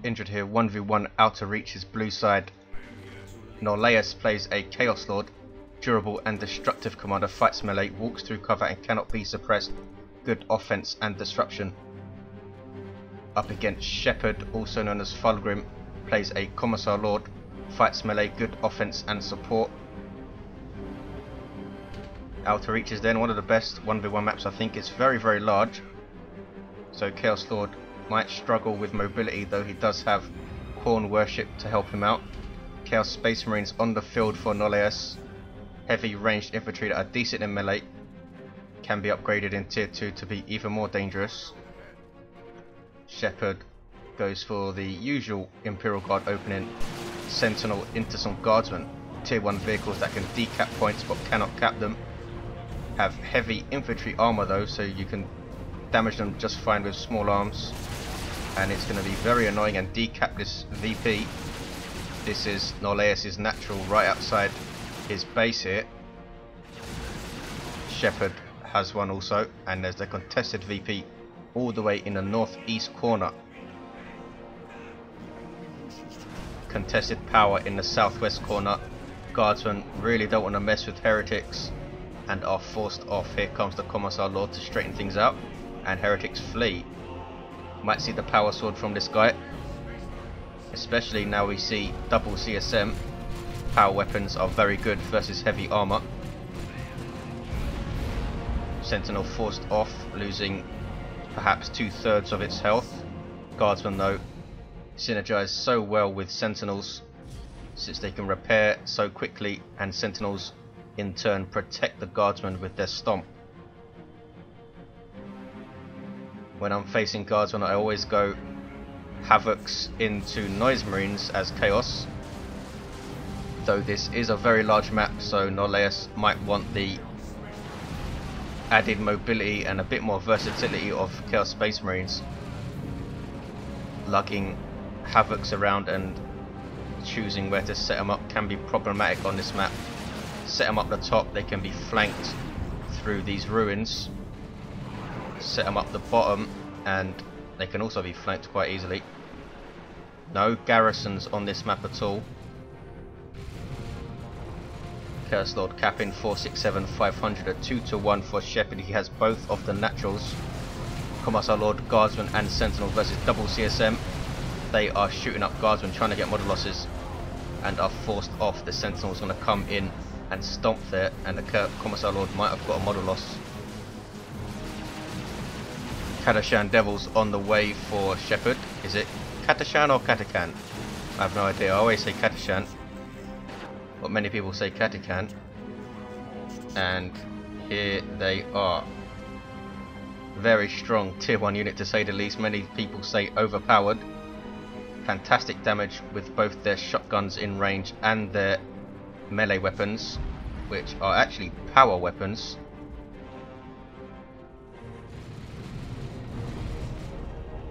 injured here. 1v1 outer reaches blue side. Norleas plays a Chaos Lord. Durable and destructive commander, fights melee, walks through cover and cannot be suppressed. Good offense and disruption. Up against Sh3p4Rd, also known as Fulgrim, plays a Commissar Lord, fights melee, good offense and support. Outer reaches then, one of the best 1v1 maps I think. It's very large, so Chaos Lord might struggle with mobility, though he does have Khorne worship to help him out. Chaos Space Marines on the field for Norleas. Heavy ranged infantry that are decent in melee, can be upgraded in tier 2 to be even more dangerous. Sh3p4Rd goes for the usual Imperial Guard opening, Sentinel into some Guardsmen, tier 1 vehicles that can decap points but cannot cap them. Have heavy infantry armor though, so you can damage them just fine with small arms, and it's going to be very annoying and decap this VP. This is Norleas' natural right outside his base here. Sh3p4Rd has one also, and there's the contested VP all the way in the northeast corner. Contested power in the southwest corner. Guardsmen really don't want to mess with heretics and are forced off. Here comes the Commissar Lord to straighten things out, and heretics flee. Might see the power sword from this guy, especially now we see double CSM. Power weapons are very good versus heavy armor. Sentinel forced off, losing perhaps 2/3 of its health. Guardsmen though synergize so well with Sentinels, since they can repair so quickly, and Sentinels in turn protect the Guardsmen with their stomp. When I'm facing Guardsmen, I always go Havocs into Noise Marines as Chaos, though this is a very large map, so Norleas might want the added mobility and a bit more versatility of Chaos Space Marines. Lugging Havocs around and choosing where to set them up can be problematic on this map. Set them up the top, they can be flanked through these ruins. Set them up the bottom and they can also be flanked quite easily. No garrisons on this map at all. Chaos Lord capping 467 500 at 2-1 for Sh3p4Rd. He has both of the naturals. Commissar Lord, Guardsman and Sentinel versus double CSM. They are shooting up Guardsmen, trying to get model losses, and are forced off. The Sentinel's going to come in and stomp there, and the Commissar Lord might have got a model loss. Catachan Devils on the way for Sh3p4Rd. Is it Catachan or Catachan? I have no idea. I always say Catachan, but many people say Catachan. And here they are. Very strong tier 1 unit to say the least. Many people say overpowered. Fantastic damage with both their shotguns in range and their melee weapons, which are actually power weapons.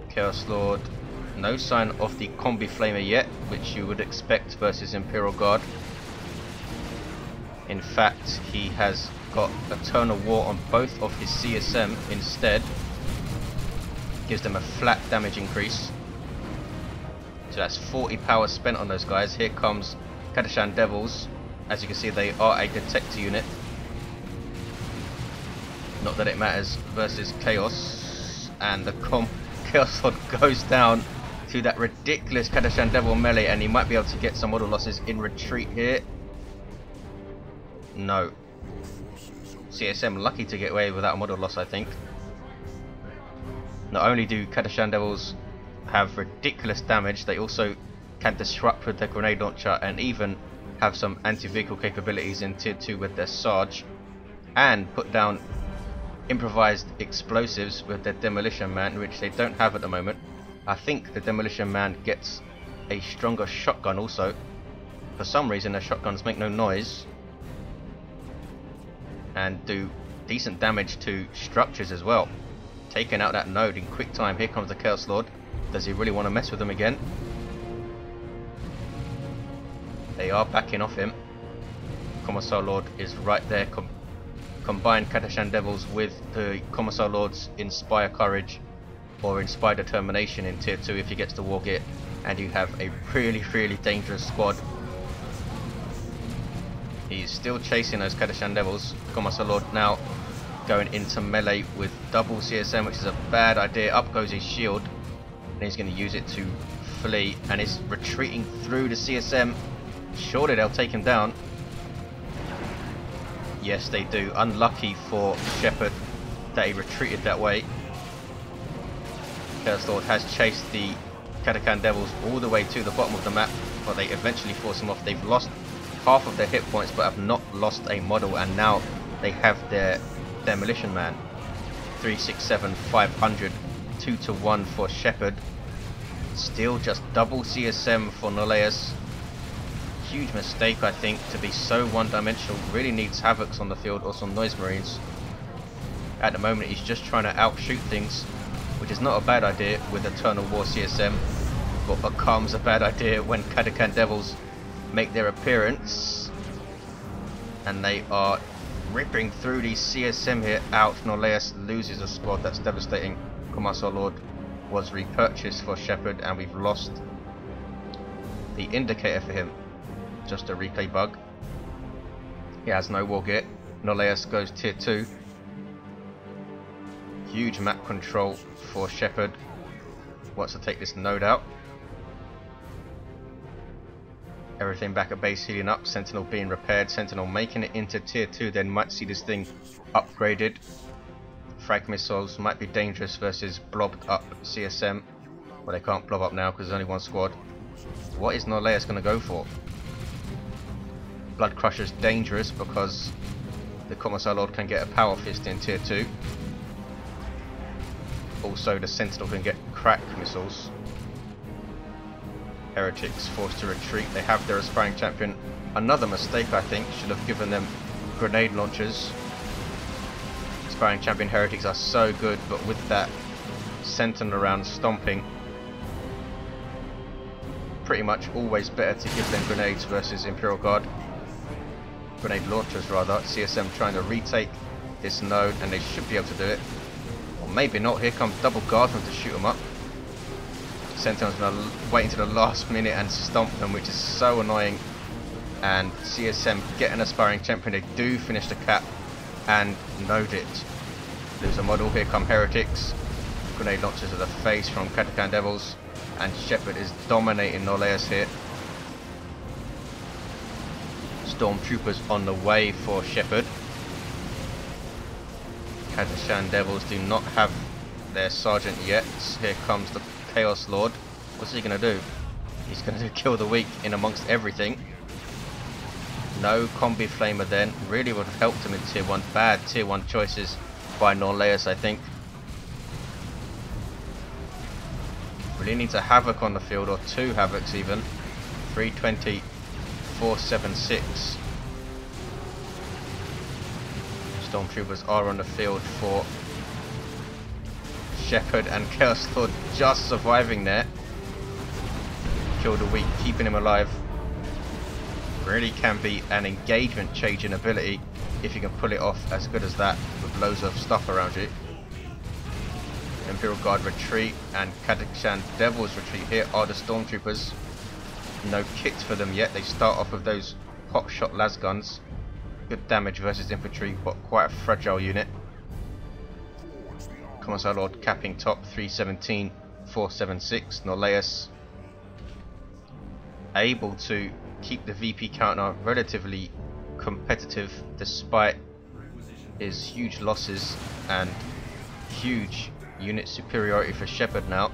Chaos Lord, no sign of the Combi Flamer yet, which you would expect versus Imperial Guard. In fact, he has got Eternal War on both of his CSM instead. Gives them a flat damage increase. So that's 40 power spent on those guys. Here comes Catachan Devils. As you can see, they are a detector unit. Not that it matters versus Chaos. And the Chaos Lord goes down to that ridiculous Catachan Devil melee, and he might be able to get some model losses in retreat here. No. CSM lucky to get away without a model loss, I think. Not only do Catachan Devils have ridiculous damage, they also can disrupt with their grenade launcher, and even have some anti-vehicle capabilities in tier 2 with their Sarge, and put down improvised explosives with their Demolition Man, which they don't have at the moment. I think the Demolition Man gets a stronger shotgun also. For some reason their shotguns make no noise and do decent damage to structures as well. Taking out that node in quick time. Here comes the Chaos Lord. Does he really want to mess with them again? They are backing off him. Commissar Lord is right there. Combine Catachan Devils with the Commissar Lord's Inspire Courage or Inspire Determination in tier 2 if he gets the War Gear, and you have a really dangerous squad. He's still chasing those Kadashan Devils. Commissar Lord now going into melee with double CSM, which is a bad idea. Up goes his shield, and he's going to use it to flee, and is retreating through the CSM. Surely they'll take him down. Yes, they do. Unlucky for Sh3p4Rd that he retreated that way. Chaos Lord has chased the Kadashan Devils all the way to the bottom of the map, but they eventually force him off. They've lost half of their hit points, but have not lost a model, and now they have their demolition man. 367 500, 2-1 for Sh3p4Rd. Still just double CSM for Norleas. Huge mistake, I think, to be so one-dimensional. Really needs Havocs on the field or some Noise Marines. At the moment he's just trying to outshoot things, which is not a bad idea with Eternal War CSM, but becomes a bad idea when Kadashan Devils make their appearance. And they are ripping through these CSM here. Out. Norleas loses a squad. That's devastating. Commissar Lord was repurchased for Sh3p4Rd, and we've lost the indicator for him. Just a replay bug. He has no war gear. Norleas goes tier 2. Huge map control for Sh3p4Rd. Wants to take this node out. Everything back at base healing up. Sentinel being repaired. Sentinel making it into tier 2. Then might see this thing upgraded. Frag missiles might be dangerous versus blobbed up CSM. Well, they can't blob up now because there's only one squad. What is Norleas going to go for? Blood Crusher's dangerous because the Commissar Lord can get a power fist in tier 2. Also the Sentinel can get crack missiles. Heretics forced to retreat. They have their aspiring champion. Another mistake, I think. Should have given them grenade launchers. Aspiring champion Heretics are so good, but with that Sentinel around stomping, pretty much always better to give them grenades versus Imperial Guard. Grenade launchers rather. CSM trying to retake this node, and they should be able to do it. Or maybe not. Here comes double Guardsmen to shoot them up. Sentinel's going to wait until the last minute and stomp them, which is so annoying. And CSM get an aspiring champion. They do finish the cap and node it. Lose a model. Here come Heretics. Grenade launchers to the face from Kadashan Devils, and Sh3p4Rd is dominating Norleas here. Stormtroopers on the way for Sh3p4Rd. Kadashan Devils do not have their sergeant yet. Here comes the Chaos Lord. What's he going to do? He's going to kill the weak in amongst everything. No combi flamer then. Really would have helped him in tier 1. Bad tier 1 choices by Norleas, I think. Really needs a Havoc on the field, or 2 Havocs even. 320, 476. Stormtroopers are on the field for Sh3p4Rd, and Chaos Lord just surviving there. Killed a weak, keeping him alive. Really can be an engagement changing ability if you can pull it off as good as that with loads of stuff around you. Imperial Guard retreat and Kadashan Devils retreat. Here are the Stormtroopers. No kits for them yet. They start off with those hot shot las guns. Good damage versus infantry, but quite a fragile unit. Commissar Lord capping top. 317, 476. Norleas able to keep the VP counter relatively competitive despite his huge losses and huge unit superiority for Sh3p4Rd now.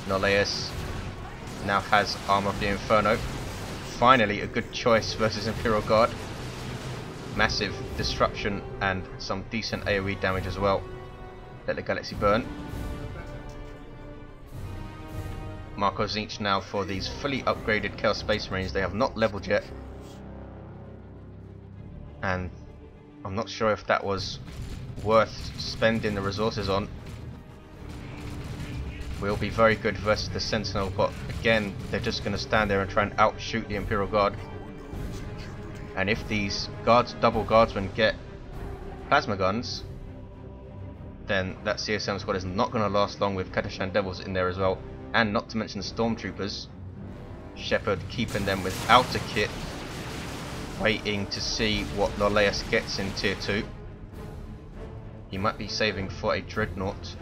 Norleas now has Armor of the Inferno. Finally a good choice versus Imperial Guard. Massive disruption and some decent AoE damage as well. Let the galaxy burn. Marco Zinch now for these fully upgraded Chaos Space Marines. They have not leveled yet, and I'm not sure if that was worth spending the resources on. Will be very good versus the Sentinel, but again they're just going to stand there and try and outshoot the Imperial Guard. And if these double Guardsmen get plasma guns, then that CSM squad is not going to last long with Kadashan Devils in there as well. and not to mention the stormtroopers. Sh3p4Rd keeping them without a kit, waiting to see what Norleas gets in tier 2. He might be saving for a dreadnought.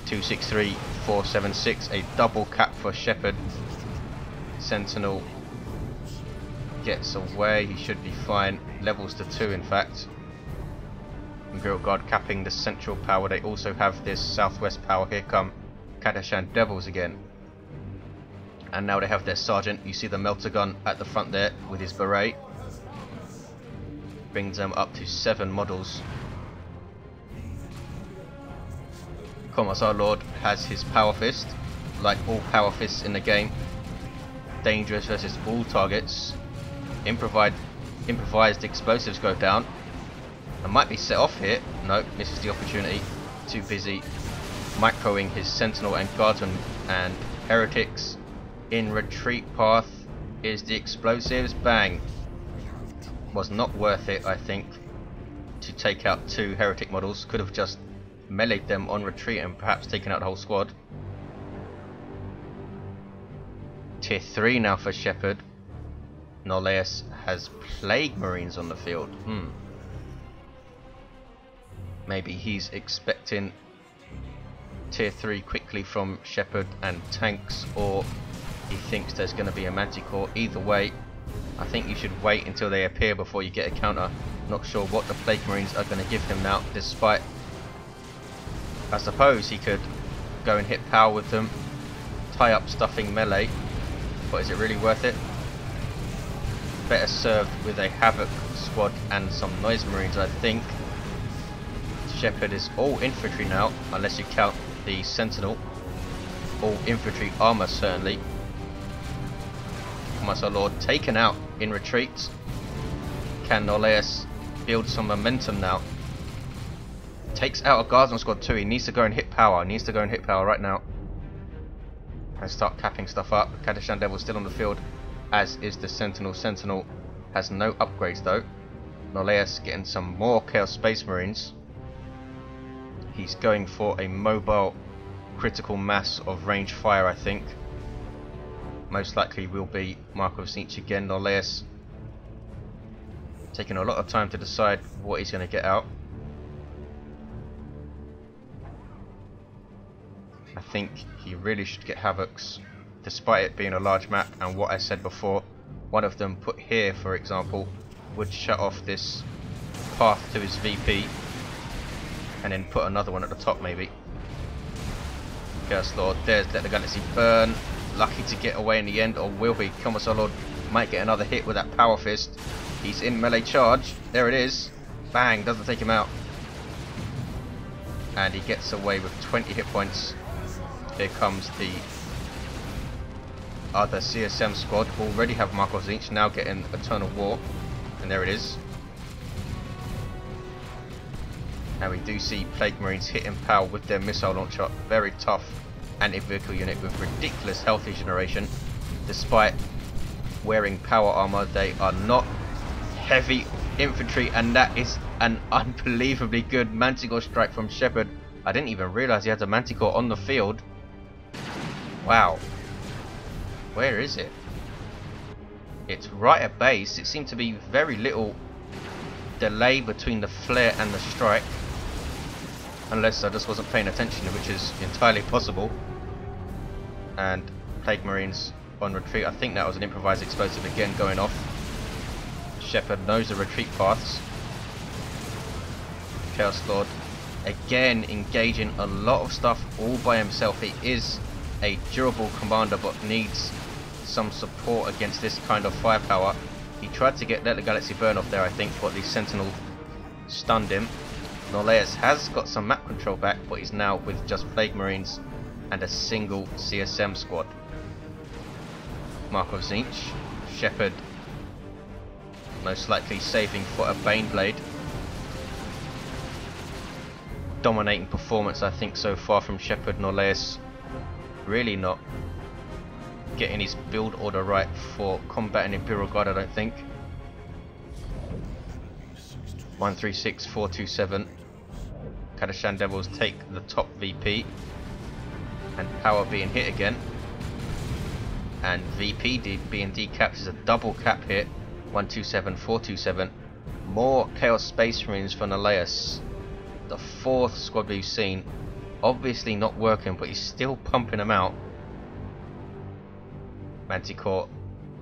263476, a double cap for Sh3p4Rd. Sentinel gets away, he should be fine. Levels to 2 in fact. Imperial Guard capping the central power. They also have this southwest power. Here come Kadashan Devils again. And now they have their sergeant. You see the melter gun at the front there with his beret. Brings them up to 7 models. Commissar Lord has his power fist. Like all power fists in the game. Dangerous versus all targets. Improvised explosives go down. I might be set off here. No, misses the opportunity. Too busy microing his Sentinel and Guardsmen and Heretics. In retreat path is the explosives. Bang. Was not worth it, I think, to take out 2 Heretic models. Could have just meleeed them on retreat and perhaps taken out the whole squad. Tier 3 now for Sh3p4Rd. Norleas has Plague Marines on the field. Maybe he's expecting tier 3 quickly from Sh3p4Rd and tanks, or he thinks there's going to be a Manticore. Either way, I think you should wait until they appear before you get a counter. Not sure what the Plague Marines are going to give him now, despite, I suppose he could go and hit power with them, tie up stuffing melee, but is it really worth it? Better served with a Havoc squad and some Noise Marines, I think. Sh3p4Rd is all infantry now, unless you count the Sentinel. All infantry armor certainly. Commissar Lord taken out in retreat. Can Norleas build some momentum now? Takes out a Guardsman squad too. He needs to go and hit power. Needs to go and hit power right now. And start capping stuff up. Kadashan Devil still on the field, as is the Sentinel. Sentinel has no upgrades though. Norleas getting some more Chaos Space Marines. He's going for a mobile critical mass of range fire, I think. Most likely will be Mark of Tzeentch again. Norleas taking a lot of time to decide what he's going to get out. I think he really should get Havocs, despite it being a large map, and what I said before, one of them put here for example would shut off this path to his VP, and then put another one at the top maybe. Chaos Lord, there's Let the Galaxy Burn, lucky to get away in the end, or will he? Commissar Lord might get another hit with that power fist. He's in melee charge, there it is, bang, doesn't take him out, and he gets away with 20 hit points. Here comes the other CSM squad, already have Mark of Tzeentch, now getting Eternal War, and there it is. And we do see Plague Marines hitting power with their missile launcher. Very tough anti-vehicle unit with ridiculous health regeneration. Despite wearing power armor, they are not heavy infantry, and that is an unbelievably good Manticore strike from Sh3p4Rd. I didn't even realise he had a Manticore on the field. Wow. Where is it? It's right at base. It seemed to be very little delay between the flare and the strike. Unless I just wasn't paying attention, which is entirely possible. And Plague Marines on retreat. I think that was an improvised explosive again going off. Sh3p4Rd knows the retreat paths. Chaos Lord again engaging a lot of stuff all by himself. He is a durable commander, but needs some support against this kind of firepower. He tried to get Let the Galaxy Burn off there, I think, but the Sentinel stunned him. Norleas has got some map control back, but he's now with just Plague Marines and a single CSM squad. Mark of Tzeentch, Sh3p4Rd most likely saving for a Baneblade. Dominating performance, I think, so far from Sh3p4Rd. Norleas really not getting his build order right for combating Imperial Guard, I don't think. 136427. Kadashan Devils take the top VP, and power being hit again, and VP being decapped is a double cap hit. 127, 427. More Chaos Space Marines for Norleas. The fourth squad we've seen. Obviously not working, but he's still pumping them out. Manticore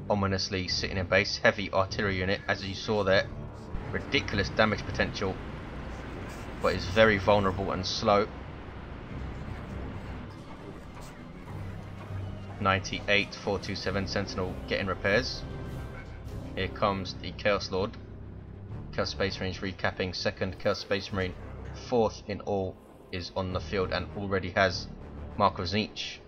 ominously sitting in base. Heavy artillery unit, as you saw there. Ridiculous damage potential, but is very vulnerable and slow. 98, 427 Sentinel getting repairs. Here comes the Chaos Lord. Chaos Space Marines recapping. Second Chaos Space Marine, fourth in all, is on the field and already has Mark of Tzeentch.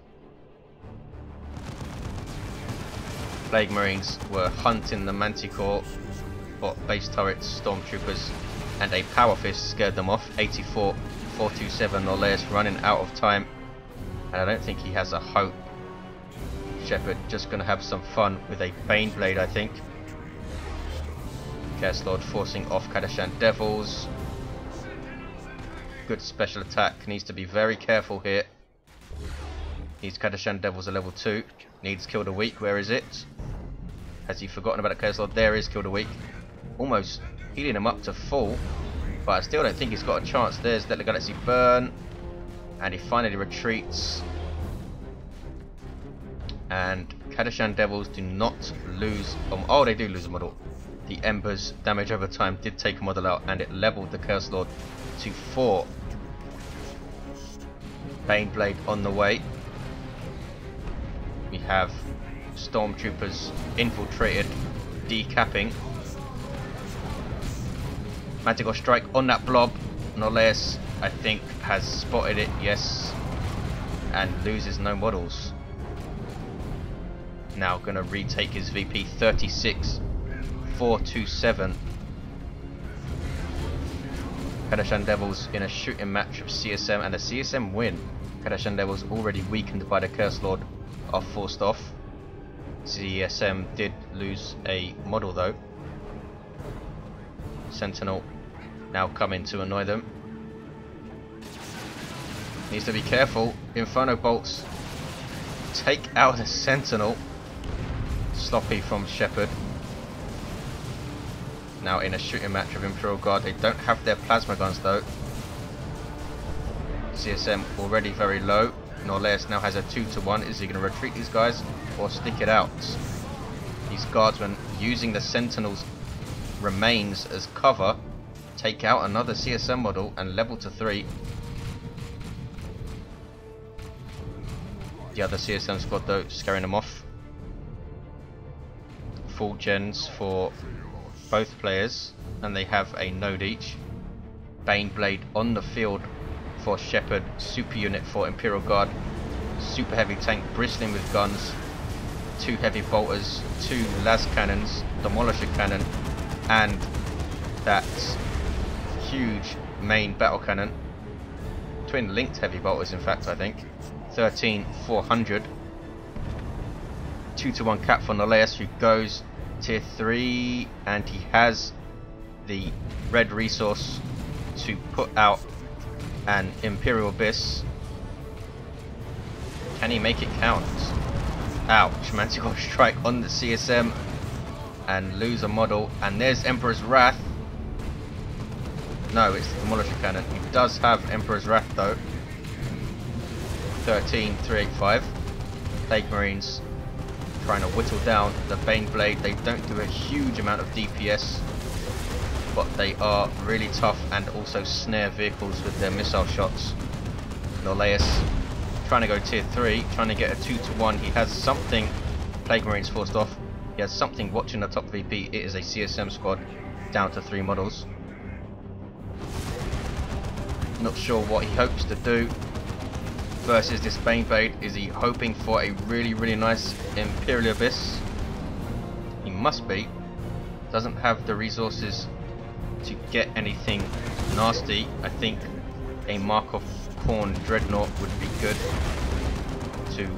Plague Marines were hunting the Manticore, but base turrets, stormtroopers, and a power fist scared them off. 84, 427 Norleas running out of time, and I don't think he has a hope. Sh3p4Rd just going to have some fun with a Baneblade, I think. Chaos Lord forcing off Kadashan Devils. Good special attack. Needs to be very careful here. Needs Kadashan Devils a level 2. Needs Kill the Weak. Where is it? Has he forgotten about the Chaos Lord? There is Kill the Weak. Almost healing him up to full, but I still don't think he's got a chance. There's Let the Galaxy Burn, and he finally retreats. And Kadashan Devils do not lose. Oh, they do lose a model. The Ember's damage over time did take a model out, and it leveled the Chaos Lord to 4. Baneblade on the way. We have stormtroopers infiltrated, decapping. Manticore strike on that blob. Norleas, I think, has spotted it, yes, and loses no models. Now gonna retake his VP. 36, 427. Kadashan Devils in a shooting match of CSM, and a CSM win. Kadashan Devils already weakened by the Chaos Lord are forced off. CSM did lose a model though. Sentinel now coming to annoy them. Needs to be careful. Inferno bolts take out the Sentinel. Sloppy from Sh3p4Rd. Now in a shooting match of Imperial Guard. They don't have their plasma guns though. CSM already very low. Norleas now has a 2-to-1. Is he going to retreat these guys or stick it out? These Guardsmen using the Sentinel's remains as cover. Take out another CSM model and level to 3. The other CSM squad though scaring them off. Full gens for both players, and they have a node each. Baneblade on the field for Sh3p4Rd, super unit for Imperial Guard, super heavy tank bristling with guns, 2 heavy bolters, 2 las cannons, demolisher cannon, and that huge main battle cannon. Twin linked heavy bolters in fact, I think. 13, 400. 2-to-1 cap for Norleas, who goes tier 3, and he has the red resource to put out an Imperial Abyss. Can he make it count? Ouch, Manticore strike on the CSM and lose a model, and there's Emperor's Wrath. No, it's the Demolisher Cannon. He does have Emperor's Wrath though. 13, 385. Plague Marines trying to whittle down the Baneblade. They don't do a huge amount of DPS, but they are really tough and also snare vehicles with their missile shots. Norleas trying to go tier 3, trying to get a 2-to-1. He has something. Plague Marines forced off. He has something watching the top VP. It is a CSM squad down to 3 models. Not sure what he hopes to do versus this Baneblade. Is he hoping for a really nice Imperial Abyss? He must be. Doesn't have the resources to get anything nasty. I think a Markov Khorne Dreadnought would be good to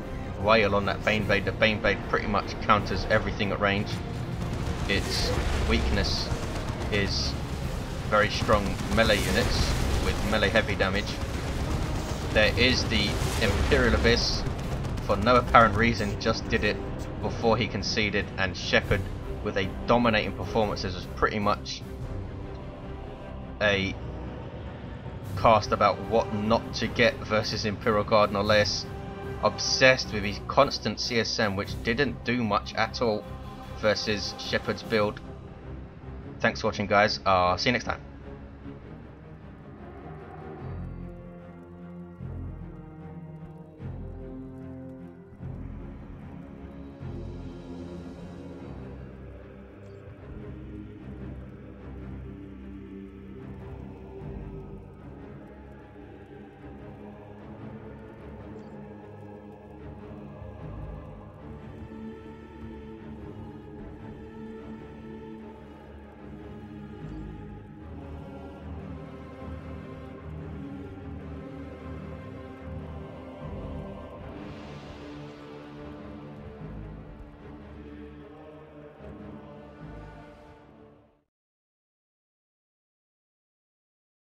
wail on that Baneblade. The Baneblade pretty much counters everything at range. Its weakness is very strong melee units, with melee heavy damage. There is the Imperial Abyss, for no apparent reason, just did it before he conceded, and Sh3p4Rd with a dominating performance. This was pretty much a cast about what not to get versus Imperial Guard Norleas, obsessed with his constant CSM, which didn't do much at all versus Sh3p4Rd's build. Thanks for watching, guys. See you next time.